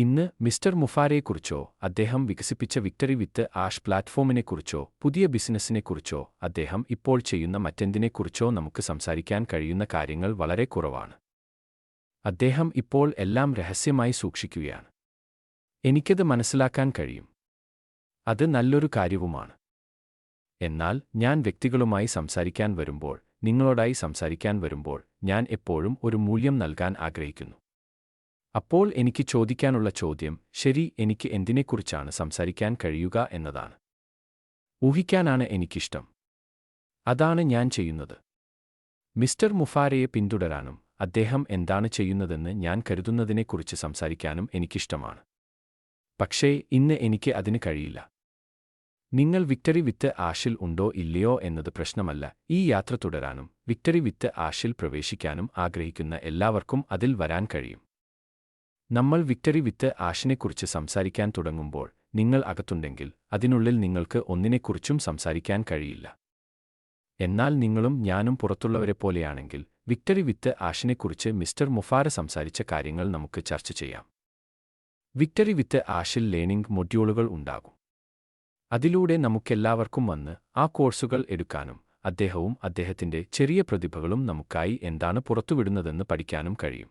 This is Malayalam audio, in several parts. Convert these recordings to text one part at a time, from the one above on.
ഇന്ന് മിസ്റ്റർ മുഫാരയെക്കുറിച്ചോ അദ്ദേഹം വികസിപ്പിച്ച വിക്ടറി വിത്ത് ആഷ് പ്ലാറ്റ്ഫോമിനെക്കുറിച്ചോ പുതിയ ബിസിനസ്സിനെക്കുറിച്ചോ അദ്ദേഹം ഇപ്പോൾ ചെയ്യുന്ന മറ്റെന്തിനെക്കുറിച്ചോ നമുക്ക് സംസാരിക്കാൻ കഴിയുന്ന കാര്യങ്ങൾ വളരെ കുറവാണ്. അദ്ദേഹം ഇപ്പോൾ എല്ലാം രഹസ്യമായി സൂക്ഷിക്കുകയാണ്. എനിക്കത് മനസ്സിലാക്കാൻ കഴിയും. അത് നല്ലൊരു കാര്യവുമാണ്. എന്നാൽ ഞാൻ വ്യക്തികളുമായി സംസാരിക്കാൻ വരുമ്പോൾ, നിങ്ങളോടായി സംസാരിക്കാൻ വരുമ്പോൾ, ഞാൻ എപ്പോഴും ഒരു മൂല്യം നൽകാൻ ആഗ്രഹിക്കുന്നു. അപ്പോൾ എനിക്ക് ചോദിക്കാനുള്ള ചോദ്യം, ശരി, എനിക്ക് എന്തിനെക്കുറിച്ചാണ് സംസാരിക്കാൻ കഴിയുക എന്നതാണ്. ഊഹിക്കാനാണ് എനിക്കിഷ്ടം. അതാണ് ഞാൻ ചെയ്യുന്നത്. മിസ്റ്റർ മുഫാരയെ പിന്തുടരാനും അദ്ദേഹം എന്താണ് ചെയ്യുന്നതെന്ന് ഞാൻ കരുതുന്നതിനെക്കുറിച്ച് സംസാരിക്കാനും എനിക്കിഷ്ടമാണ്. പക്ഷേ ഇന്ന് എനിക്ക് അതിന് കഴിയില്ല. നിങ്ങൾ വിക്ടറി വിത്ത് ആഷിൽ ഉണ്ടോ ഇല്ലയോ എന്നത് പ്രശ്നമല്ല. ഈ യാത്ര തുടരാനും വിക്ടറി വിത്ത് ആഷിൽ പ്രവേശിക്കാനും ആഗ്രഹിക്കുന്ന എല്ലാവർക്കും അതിൽ വരാൻ കഴിയും. നമ്മൾ വിക്ടറി വിത്ത് ആഷിനെക്കുറിച്ച് സംസാരിക്കാൻ തുടങ്ങുമ്പോൾ, നിങ്ങൾ അകത്തുണ്ടെങ്കിൽ അതിനുള്ളിൽ നിങ്ങൾക്ക് ഒന്നിനെക്കുറിച്ചും സംസാരിക്കാൻ കഴിയില്ല. എന്നാൽ നിങ്ങളും ഞാനും പുറത്തുള്ളവരെപ്പോലെയാണെങ്കിൽ വിക്ടറി വിത്ത് ആഷിനെക്കുറിച്ച് മിസ്റ്റർ മുഫാര സംസാരിച്ച കാര്യങ്ങൾ നമുക്ക് ചർച്ച ചെയ്യാം. വിക്ടറി വിത്ത് ആഷിൽ ലേണിംഗ് മൊഡ്യൂളുകൾ ഉണ്ടാകും. അതിലൂടെ നമുക്കെല്ലാവർക്കും വന്ന് ആ കോഴ്സുകൾ എടുക്കാനും അദ്ദേഹവും അദ്ദേഹത്തിന്റെ ചെറിയ പ്രതിഭകളും നമുക്കായി എന്താണ് പുറത്തുവിടുന്നതെന്ന് പഠിക്കാനും കഴിയും.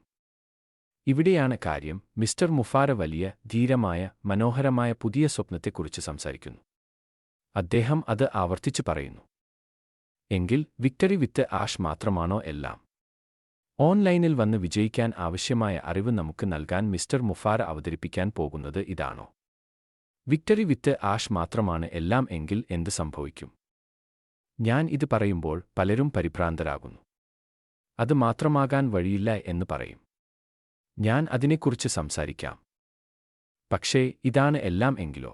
ഇവിടെയാണ് കാര്യം. മിസ്റ്റർ മുഫാര വലിയ, ധീരമായ, മനോഹരമായ പുതിയ സ്വപ്നത്തെക്കുറിച്ച് സംസാരിക്കുന്നു. അദ്ദേഹം അത് ആവർത്തിച്ച് പറയുന്നു. എങ്കിൽ വിക്ടറി വിത്ത് ആഷ് മാത്രമാണോ എല്ലാം? ഓൺലൈനിൽ വന്ന് വിജയിക്കാൻ ആവശ്യമായ അറിവ് നമുക്ക് നൽകാൻ മിസ്റ്റർ മുഫാര അവതരിപ്പിക്കാൻ പോകുന്നത് ഇതാണോ? വിക്ടറി വിത്ത് ആഷ് മാത്രമാണ് എല്ലാം എങ്കിൽ എന്ത് സംഭവിക്കും? ഞാൻ ഇത് പറയുമ്പോൾ പലരും പരിഭ്രാന്തരാകുന്നു. അത് മാത്രമാകാൻ വഴിയില്ല എന്ന് പറയും. ഞാൻ അതിനെക്കുറിച്ച് സംസാരിക്കാം. പക്ഷേ ഇതാണ് എല്ലാം എങ്കിലോ?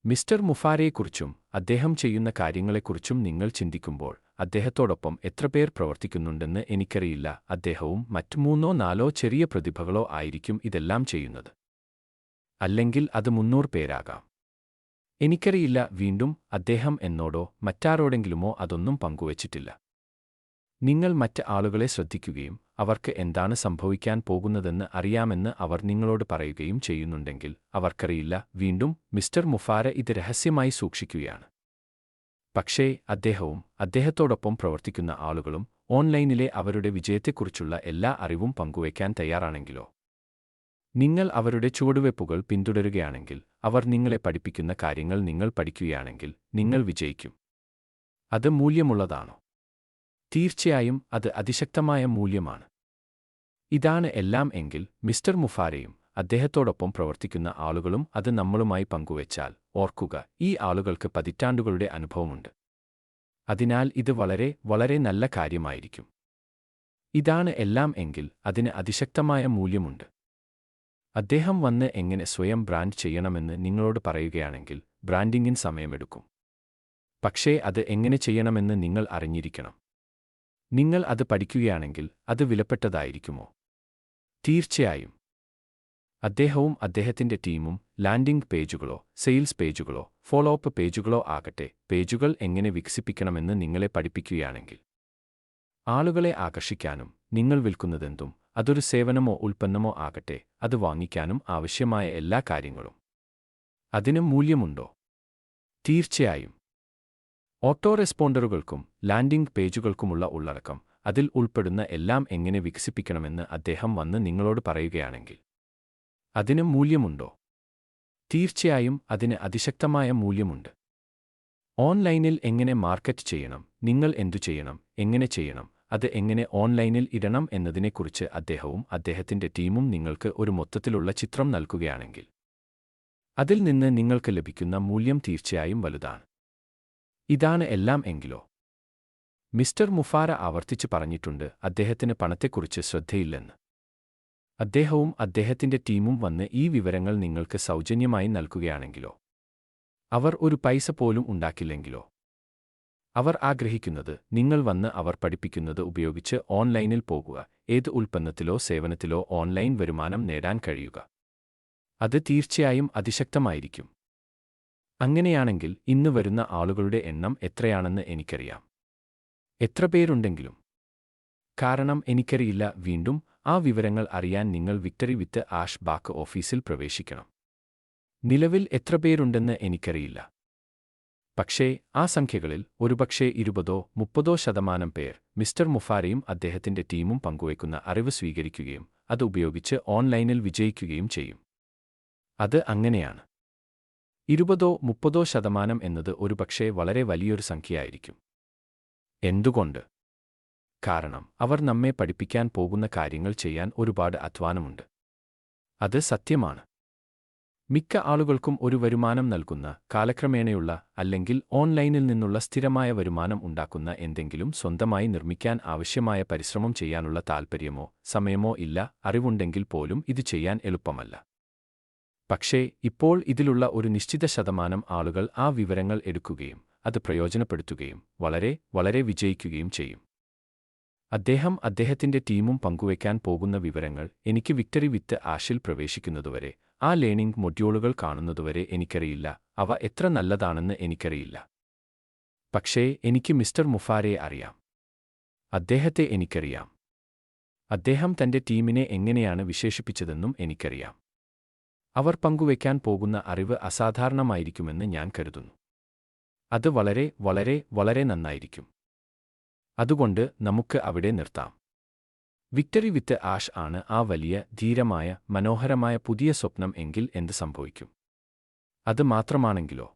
മിസ്റ്റർ മുഫാരയെക്കുറിച്ചും അദ്ദേഹം ചെയ്യുന്ന കാര്യങ്ങളെക്കുറിച്ചും നിങ്ങൾ ചിന്തിക്കുമ്പോൾ അദ്ദേഹത്തോടൊപ്പം എത്രപേർ പ്രവർത്തിക്കുന്നുണ്ടെന്ന് എനിക്കറിയില്ല. അദ്ദേഹവും മറ്റ് 3-4 ചെറിയ പ്രതിഭകളോ ആയിരിക്കും ഇതെല്ലാം ചെയ്യുന്നത്. അല്ലെങ്കിൽ അത് 300 പേരാകാം. എനിക്കറിയില്ല. വീണ്ടും, അദ്ദേഹം എന്നോടോ മറ്റാരോടെങ്കിലുമോ അതൊന്നും പങ്കുവച്ചിട്ടില്ല. നിങ്ങൾ മറ്റ് ആളുകളെ ശ്രദ്ധിക്കുകയും അവർക്ക് എന്താണ് സംഭവിക്കാൻ പോകുന്നതെന്ന് അറിയാമെന്ന് അവർ നിങ്ങളോട് പറയുകയും ചെയ്യുന്നുണ്ടെങ്കിൽ അവർക്കറിയില്ല. വീണ്ടും, മിസ്റ്റർ മുഫാര ഇത് രഹസ്യമായി സൂക്ഷിക്കുകയാണ്. പക്ഷേ അദ്ദേഹവും അദ്ദേഹത്തോടൊപ്പം പ്രവർത്തിക്കുന്ന ആളുകളും ഓൺലൈനിലെ അവരുടെ വിജയത്തെക്കുറിച്ചുള്ള എല്ലാ അറിവും പങ്കുവയ്ക്കാൻ തയ്യാറാണെങ്കിലോ? നിങ്ങൾ അവരുടെ ചുവടുവയ്പ്പുകൾ പിന്തുടരുകയാണെങ്കിൽ, അവർ നിങ്ങളെ പഠിപ്പിക്കുന്ന കാര്യങ്ങൾ നിങ്ങൾ പഠിക്കുകയാണെങ്കിൽ, നിങ്ങൾ വിജയിക്കും. അത് മൂല്യമുള്ളതാണോ? തീർച്ചയായും അത് അതിശക്തമായ മൂല്യമാണ്. ഇതാണ് എല്ലാം എങ്കിൽ മിസ്റ്റർ മുഫാരയും അദ്ദേഹത്തോടൊപ്പം പ്രവർത്തിക്കുന്ന ആളുകളും അത് നമ്മളുമായി പങ്കുവച്ചാൽ, ഓർക്കുക, ഈ ആളുകൾക്ക് പതിറ്റാണ്ടുകളുടെ അനുഭവമുണ്ട്. അതിനാൽ ഇത് വളരെ വളരെ നല്ല കാര്യമായിരിക്കും. ഇതാണ് എല്ലാം എങ്കിൽ അതിന് അതിശക്തമായ മൂല്യമുണ്ട്. അദ്ദേഹം വന്ന് എങ്ങനെ സ്വയം ബ്രാൻഡ് ചെയ്യണമെന്ന് നിങ്ങളോട് പറയുകയാണെങ്കിൽ ബ്രാൻഡിംഗിന് സമയമെടുക്കും. പക്ഷേ അത് എങ്ങനെ ചെയ്യണമെന്ന് നിങ്ങൾ അറിഞ്ഞിരിക്കണം. നിങ്ങൾ അത് പഠിക്കുകയാണെങ്കിൽ അത് വിലപ്പെട്ടതായിരിക്കുമോ? തീർച്ചയായും. അദ്ദേഹവും അദ്ദേഹത്തിന്റെ ടീമും ലാൻഡിംഗ് പേജുകളോ സെയിൽസ് പേജുകളോ ഫോളോ അപ്പ് പേജുകളോ ആകട്ടെ, പേജുകൾ എങ്ങനെ വികസിപ്പിക്കണമെന്ന് നിങ്ങളെ പഠിപ്പിക്കുകയാണെങ്കിൽ, ആളുകളെ ആകർഷിക്കാനും നിങ്ങൾ വിൽക്കുന്നതെന്തും, അതൊരു സേവനമോ ഉൽപ്പന്നമോ ആകട്ടെ, അത് വാങ്ങിക്കാനും ആവശ്യമായ എല്ലാ കാര്യങ്ങളും. അതിന് മൂല്യമുണ്ടോ? തീർച്ചയായും. ഓട്ടോ റെസ്പോണ്ടറുകൾക്കും ലാൻഡിംഗ് പേജുകൾക്കുമുള്ള ഉള്ളടക്കം, അതിൽ ഉൾപ്പെടുന്ന എല്ലാം എങ്ങനെ വികസിപ്പിക്കണമെന്ന് അദ്ദേഹം വന്ന് നിങ്ങളോട് പറയുകയാണെങ്കിൽ, അതിന് മൂല്യമുണ്ടോ? തീർച്ചയായും അതിന് അതിശക്തമായ മൂല്യമുണ്ട്. ഓൺലൈനിൽ എങ്ങനെ മാർക്കറ്റ് ചെയ്യണം, നിങ്ങൾ എന്തു ചെയ്യണം, എങ്ങനെ ചെയ്യണം, അത് എങ്ങനെ ഓൺലൈനിൽ ഇടണം എന്നതിനെക്കുറിച്ച് അദ്ദേഹവും അദ്ദേഹത്തിന്റെ ടീമും നിങ്ങൾക്ക് ഒരു മൊത്തത്തിലുള്ള ചിത്രം നൽകുകയാണെങ്കിൽ, അതിൽ നിന്ന് നിങ്ങൾക്ക് ലഭിക്കുന്ന മൂല്യം തീർച്ചയായും വലുതാണ്. ഇതാണ് എല്ലാം എങ്കിലോ? മിസ്റ്റർ മുഫാര ആവർത്തിച്ച് പറഞ്ഞിട്ടുണ്ട് അദ്ദേഹത്തിന് പണത്തെക്കുറിച്ച് ശ്രദ്ധയില്ലെന്ന്. അദ്ദേഹവും അദ്ദേഹത്തിന്റെ ടീമും വന്ന് ഈ വിവരങ്ങൾ നിങ്ങൾക്ക് സൗജന്യമായി നൽകുകയാണെങ്കിലോ? അവർ ഒരു പൈസ പോലും ഉണ്ടാക്കില്ലെങ്കിലോ? അവർ ആഗ്രഹിക്കുന്നത് നിങ്ങൾ വന്ന് അവർ പഠിപ്പിക്കുന്നത് ഉപയോഗിച്ച് ഓൺലൈനിൽ പോകുക, ഏത് ഉൽപ്പന്നത്തിലോ സേവനത്തിലോ ഓൺലൈൻ വരുമാനം നേടാൻ കഴിയുക. അത് തീർച്ചയായും അതിശക്തമായിരിക്കും. അങ്ങനെയാണെങ്കിൽ ഇന്ന് വരുന്ന ആളുകളുടെ എണ്ണം എത്രയാണെന്ന് എനിക്കറിയാം. എത്ര പേരുണ്ടെങ്കിലും. കാരണം എനിക്കറിയില്ല. വീണ്ടും ആ വിവരങ്ങൾ അറിയാൻ നിങ്ങൾ വിക്ടറി വിത്ത് ആഷ് ബാക്ക് ഓഫീസിൽ പ്രവേശിക്കണം. നിലവിൽ എത്ര പേരുണ്ടെന്ന് എനിക്കറിയില്ല. പക്ഷേ ആ സംഖ്യകളിൽ ഒരുപക്ഷേ 20-30% പേർ മിസ്റ്റർ മുഫാരയും അദ്ദേഹത്തിന്റെ ടീമും പങ്കുവയ്ക്കുന്ന അറിവ് സ്വീകരിക്കുകയും അത് ഉപയോഗിച്ച് ഓൺലൈനിൽ വിജയിക്കുകയും ചെയ്യും. അത് അങ്ങനെയാണ്. 20-30% എന്നത് ഒരുപക്ഷേ വളരെ വലിയൊരു സംഖ്യയായിരിക്കും. എന്തുകൊണ്ട്? കാരണം അവർ നമ്മെ പഠിപ്പിക്കാൻ പോകുന്ന കാര്യങ്ങൾ ചെയ്യാൻ ഒരുപാട് അധ്വാനമുണ്ട്. അത് സത്യമാണ്. മിക്ക ആളുകൾക്കും ഒരു വരുമാനം നൽകുന്ന, കാലക്രമേണയുള്ള അല്ലെങ്കിൽ ഓൺലൈനിൽ നിന്നുള്ള സ്ഥിരമായ വരുമാനം ഉണ്ടാക്കുന്ന എന്തെങ്കിലും സ്വന്തമായി നിർമ്മിക്കാൻ ആവശ്യമായ പരിശ്രമം ചെയ്യാനുള്ള താൽപ്പര്യമോ സമയമോ ഇല്ല. അറിവുണ്ടെങ്കിൽ പോലും ഇത് ചെയ്യാൻ എളുപ്പമല്ല. പക്ഷേ ഇപ്പോൾ ഇതിലുള്ള ഒരു നിശ്ചിത ശതമാനം ആളുകൾ ആ വിവരങ്ങൾ എടുക്കുകയും അത് പ്രയോജനപ്പെടുത്തുകയും വളരെ വിജയിക്കുകയും ചെയ്യും. അദ്ദേഹത്തിന്റെ ടീമും പങ്കുവയ്ക്കാൻ പോകുന്ന വിവരങ്ങൾ എനിക്ക് വിക്ടറി വിത്ത് ആഷിൽ പ്രവേശിക്കുന്നതുവരെ, ആ ലേണിംഗ് മൊഡ്യൂളുകൾ കാണുന്നതുവരെ എനിക്കറിയില്ല. അവ എത്ര നല്ലതാണെന്ന് എനിക്കറിയില്ല. പക്ഷേ എനിക്ക് മിസ്റ്റർ മുഫാരയെ അറിയാം. അദ്ദേഹത്തെ എനിക്കറിയാം. അദ്ദേഹം തന്റെ ടീമിനെ എങ്ങനെയാണ് വിശേഷിപ്പിച്ചതെന്നും എനിക്കറിയാം. അവർ പങ്കുവയ്ക്കാൻ പോകുന്ന അറിവ് അസാധാരണമായിരിക്കുമെന്ന് ഞാൻ കരുതുന്നു. അത് വളരെ നന്നായിരിക്കും. അതുകൊണ്ട് നമുക്ക് അവിടെ നിർത്താം. വിക്ടറി വിത്ത് ആഷ് ആണ് ആ വലിയ, ധീരമായ, മനോഹരമായ പുതിയ സ്വപ്നം എങ്കിൽ എന്ത് സംഭവിക്കും? അത് മാത്രമാണെങ്കിലോ?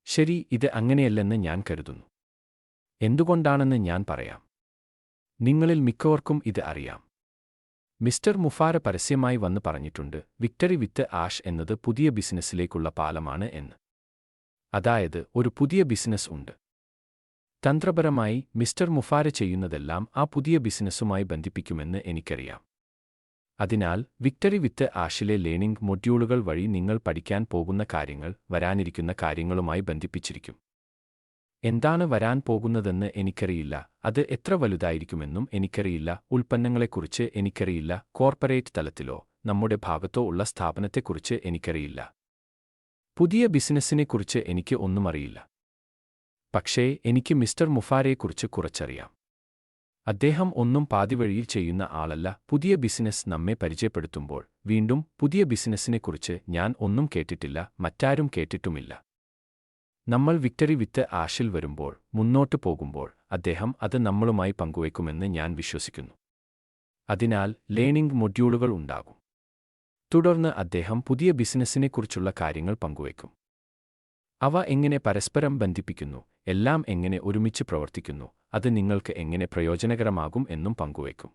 ശരി, ഇത് അങ്ങനെയല്ലെന്ന് ഞാൻ കരുതുന്നു. എന്തുകൊണ്ടാണെന്ന് ഞാൻ പറയാം. നിങ്ങളിൽ മിക്കവർക്കും ഇത് അറിയാം. മിസ്റ്റർ മുഫാര പരസ്യമായി വന്ന് പറഞ്ഞിട്ടുണ്ട്, വിക്ടറി വിത്ത് ആഷ് എന്നത് പുതിയ ബിസിനസ്സിലേക്കുള്ള പാലമാണ് എന്ന്. അതായത് ഒരു പുതിയ ബിസിനസ് ഉണ്ട്. തന്ത്രപരമായി മിസ്റ്റർ മുഫാര ചെയ്യുന്നതെല്ലാം ആ പുതിയ ബിസിനസ്സുമായി ബന്ധിപ്പിക്കുമെന്ന് എനിക്കറിയാം. അതിനാൽ വിക്ടറി വിത്ത് ആഷിലെ ലേണിംഗ് മൊഡ്യൂളുകൾ വഴി നിങ്ങൾ പഠിക്കാൻ പോകുന്ന കാര്യങ്ങൾ വരാനിരിക്കുന്ന കാര്യങ്ങളുമായി ബന്ധിപ്പിച്ചിരിക്കും. എന്താണ് വരാൻ പോകുന്നതെന്ന് എനിക്കറിയില്ല. അത് എത്ര വലുതായിരിക്കുമെന്നും എനിക്കറിയില്ല. ഉൽപ്പന്നങ്ങളെക്കുറിച്ച് എനിക്കറിയില്ല. കോർപ്പറേറ്റ് തലത്തിലോ നമ്മുടെ ഭാഗത്തോ ഉള്ള സ്ഥാപനത്തെക്കുറിച്ച് എനിക്കറിയില്ല. പുതിയ ബിസിനസ്സിനെക്കുറിച്ച് എനിക്ക് ഒന്നും അറിയില്ല. പക്ഷേ എനിക്ക് മിസ്റ്റർ മുഫാരയെക്കുറിച്ച് കുറച്ചറിയാം. അദ്ദേഹം ഒന്നും പാതിവഴിയിൽ ചെയ്യുന്ന ആളല്ല. പുതിയ ബിസിനസ് നമ്മെ പരിചയപ്പെടുത്തുമ്പോൾ വീണ്ടും പുതിയ ബിസിനസ്സിനെക്കുറിച്ച് ഞാൻ ഒന്നും കേട്ടിട്ടില്ല, മറ്റാരും കേട്ടിട്ടുമില്ല. നമ്മൾ വിക്ടറി വിത്ത് ആഷിൽ വരുമ്പോൾ, മുന്നോട്ട് പോകുമ്പോൾ അദ്ദേഹം അത് നമ്മളുമായി പങ്കുവയ്ക്കുമെന്ന് ഞാൻ വിശ്വസിക്കുന്നു. അതിനാൽ ലേണിംഗ് മൊഡ്യൂളുകൾ ഉണ്ടാകും. തുടർന്ന് അദ്ദേഹം പുതിയ ബിസിനസ്സിനെക്കുറിച്ചുള്ള കാര്യങ്ങൾ പങ്കുവയ്ക്കും. അവ എങ്ങനെ പരസ്പരം ബന്ധിപ്പിക്കുന്നു, എല്ലാം എങ്ങനെ ഒരുമിച്ച് പ്രവർത്തിക്കുന്നു, അത് നിങ്ങൾക്ക് എങ്ങനെ പ്രയോജനകരമാകും എന്നും പങ്കുവയ്ക്കും.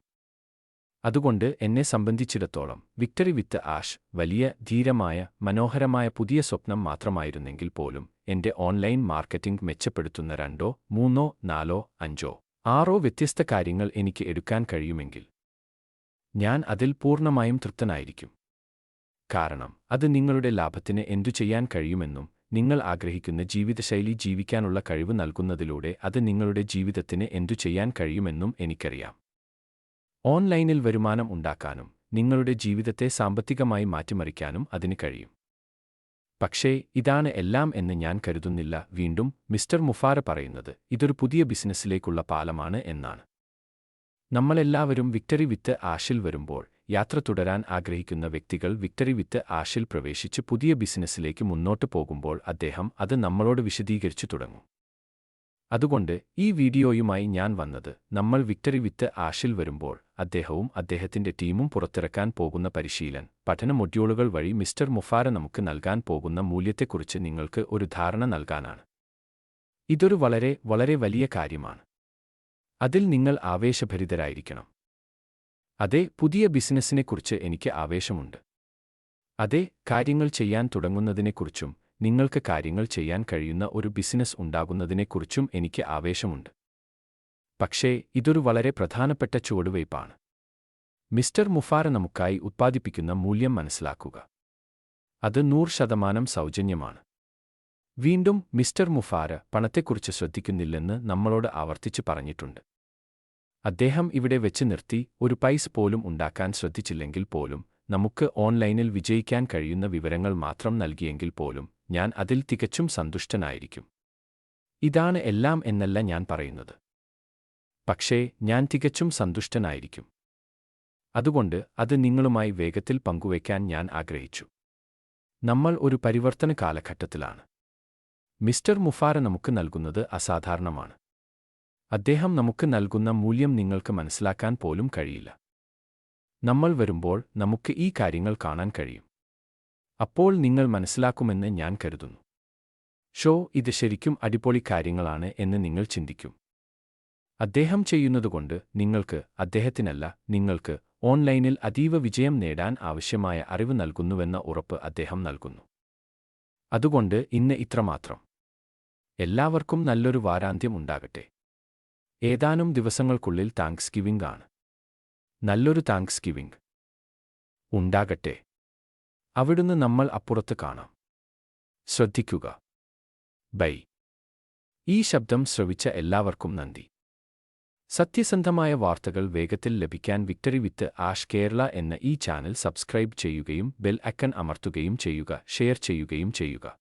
അതുകൊണ്ട് എന്നെ സംബന്ധിച്ചിടത്തോളം വിക്ടറി വിത്ത് ആഷ് വലിയ, ധീരമായ, മനോഹരമായ പുതിയ സ്വപ്നം മാത്രമായിരുന്നെങ്കിൽ പോലും എന്റെ ഓൺലൈൻ മാർക്കറ്റിംഗ് മെച്ചപ്പെടുത്തുന്ന 2, 3, 4, 5, 6 വ്യത്യസ്ത കാര്യങ്ങൾ എനിക്ക് എടുക്കാൻ കഴിയുമെങ്കിൽ ഞാൻ അതിൽ പൂർണ്ണമായും തൃപ്തനായിരിക്കും. കാരണം അത് നിങ്ങളുടെ ലാഭത്തിന് എന്തു ചെയ്യാൻ കഴിയുമെന്നും നിങ്ങൾ ആഗ്രഹിക്കുന്ന ജീവിതശൈലി ജീവിക്കാനുള്ള കഴിവ് നൽകുന്നതിലൂടെ അത് നിങ്ങളുടെ ജീവിതത്തിന് എന്തു ചെയ്യാൻ കഴിയുമെന്നും എനിക്കറിയാം. ഓൺലൈനിൽ വരുമാനം ഉണ്ടാക്കാനും നിങ്ങളുടെ ജീവിതത്തെ സാമ്പത്തികമായി മാറ്റിമറിക്കാനും അതിന് കഴിയും. പക്ഷേ ഇതാണ് എല്ലാം എന്ന് ഞാൻ കരുതുന്നില്ല. വീണ്ടും മിസ്റ്റർ മുഫാര പറയുന്നത് ഇതൊരു പുതിയ ബിസിനസ്സിലേക്കുള്ള പാലമാണ് എന്നാണ്. നമ്മളെല്ലാവരും വിക്ടറി വിത്ത് ആഷിൽ വരുമ്പോൾ, യാത്ര തുടരാൻ ആഗ്രഹിക്കുന്ന വ്യക്തികൾ വിക്ടറി വിത്ത് ആഷിൽ പ്രവേശിച്ച് പുതിയ ബിസിനസ്സിലേക്ക് മുന്നോട്ട് പോകുമ്പോൾ അദ്ദേഹം അത് നമ്മളോട് വിശദീകരിച്ചു തുടങ്ങും. അതുകൊണ്ട് ഈ വീഡിയോയുമായി ഞാൻ വന്നത്, നമ്മൾ വിക്ടറി വിത്ത് ആഷിൽ വരുമ്പോൾ അദ്ദേഹവും അദ്ദേഹത്തിന്റെ ടീമും പുറത്തിറക്കാൻ പോകുന്ന പഠന മൊഡ്യൂളുകൾ വഴി മിസ്റ്റർ മുഫാര നമുക്ക് നൽകാൻ പോകുന്ന മൂല്യത്തെക്കുറിച്ച് നിങ്ങൾക്ക് ഒരു ധാരണ നൽകാനാണ്. ഇതൊരു വളരെ വലിയ കാര്യമാണ്. അതിൽ നിങ്ങൾ ആവേശഭരിതരായിരിക്കണം. അതെ, പുതിയ ബിസിനസ്സിനെക്കുറിച്ച് എനിക്ക് ആവേശമുണ്ട്. അതെ, കാര്യങ്ങൾ ചെയ്യാൻ തുടങ്ങുന്നതിനെക്കുറിച്ചും നിങ്ങൾക്ക് കാര്യങ്ങൾ ചെയ്യാൻ കഴിയുന്ന ഒരു ബിസിനസ് ഉണ്ടാകുന്നതിനെക്കുറിച്ചും എനിക്ക് ആവേശമുണ്ട്. പക്ഷേ ഇതൊരു വളരെ പ്രധാനപ്പെട്ട ചുവടുവയ്പ്പാണ്. മിസ്റ്റർ മുഫാര നമുക്കായി ഉത്പാദിപ്പിക്കുന്ന മൂല്യം മനസ്സിലാക്കുക. അത് 100% സൗജന്യമാണ്. വീണ്ടും മിസ്റ്റർ മുഫാര പണത്തെക്കുറിച്ച് ശ്രദ്ധിക്കുന്നില്ലെന്ന് നമ്മളോട് ആവർത്തിച്ച് പറഞ്ഞിട്ടുണ്ട്. അദ്ദേഹം ഇവിടെ വെച്ച് നിർത്തി ഒരു പൈസ പോലും ഉണ്ടാക്കാൻ ശ്രദ്ധിച്ചില്ലെങ്കിൽ പോലും നമുക്ക് ഓൺലൈനിൽ വിജയിക്കാൻ കഴിയുന്ന വിവരങ്ങൾ മാത്രം നൽകിയെങ്കിൽ പോലും ഞാൻ അതിൽ തികച്ചും സന്തുഷ്ടനായിരിക്കും. ഇതാണ് എല്ലാം എന്നല്ല ഞാൻ പറയുന്നത്. പക്ഷേ ഞാൻ തികച്ചും സന്തുഷ്ടനായിരിക്കും. അതുകൊണ്ട് അത് നിങ്ങളുമായി വേഗത്തിൽ പങ്കുവയ്ക്കാൻ ഞാൻ ആഗ്രഹിച്ചു. നമ്മൾ ഒരു പരിവർത്തന കാലഘട്ടത്തിലാണ്. മിസ്റ്റർ മുഫാര നമുക്ക് നൽകുന്നത് അസാധാരണമാണ്. അദ്ദേഹം നമുക്ക് നൽകുന്ന മൂല്യം നിങ്ങൾക്ക് മനസ്സിലാക്കാൻ പോലും കഴിയില്ല. നമ്മൾ വരുമ്പോൾ നമുക്ക് ഈ കാര്യങ്ങൾ കാണാൻ കഴിയും. അപ്പോൾ നിങ്ങൾ മനസ്സിലാക്കുമെന്ന് ഞാൻ കരുതുന്നു. ഇത് ശരിക്കും അടിപൊളി കാര്യങ്ങളാണ് എന്ന് നിങ്ങൾ ചിന്തിക്കും. അദ്ദേഹം ചെയ്യുന്നതുകൊണ്ട് നിങ്ങൾക്ക് അദ്ദേഹത്തിനല്ല, നിങ്ങൾക്ക് ഓൺലൈനിൽ അതീവ വിജയം നേടാൻ ആവശ്യമായ അറിവ് നൽകുന്നുവെന്ന ഉറപ്പ് അദ്ദേഹം നൽകുന്നു. അതുകൊണ്ട് ഇന്ന് ഇത്രമാത്രം. എല്ലാവർക്കും നല്ലൊരു വാരാന്ത്യം ഉണ്ടാകട്ടെ. ഏതാനും ദിവസങ്ങൾക്കുള്ളിൽ താങ്ക്സ്ഗിവിംഗ് ആണ്. നല്ലൊരു താങ്ക്സ്ഗിവിംഗ് ഉണ്ടാകട്ടെ. അവിടുന്ന് നമ്മൾ അപ്പുറത്ത് കാണാം. ശ്രദ്ധിക്കുക. ബൈ. ഈ ശബ്ദം ശ്രവിച്ച എല്ലാവർക്കും നന്ദി. സത്യസന്ധമായ വാർത്തകൾ വേഗത്തിൽ ലഭിക്കാൻ വിക്ടറി വിത്ത് ആഷ് കേരള എന്ന ഈ ചാനൽ സബ്സ്ക്രൈബ് ചെയ്യുകയും ബെൽ ഐക്കൺ അമർത്തുകയും ചെയ്യുക, ഷെയർ ചെയ്യുകയും ചെയ്യുക.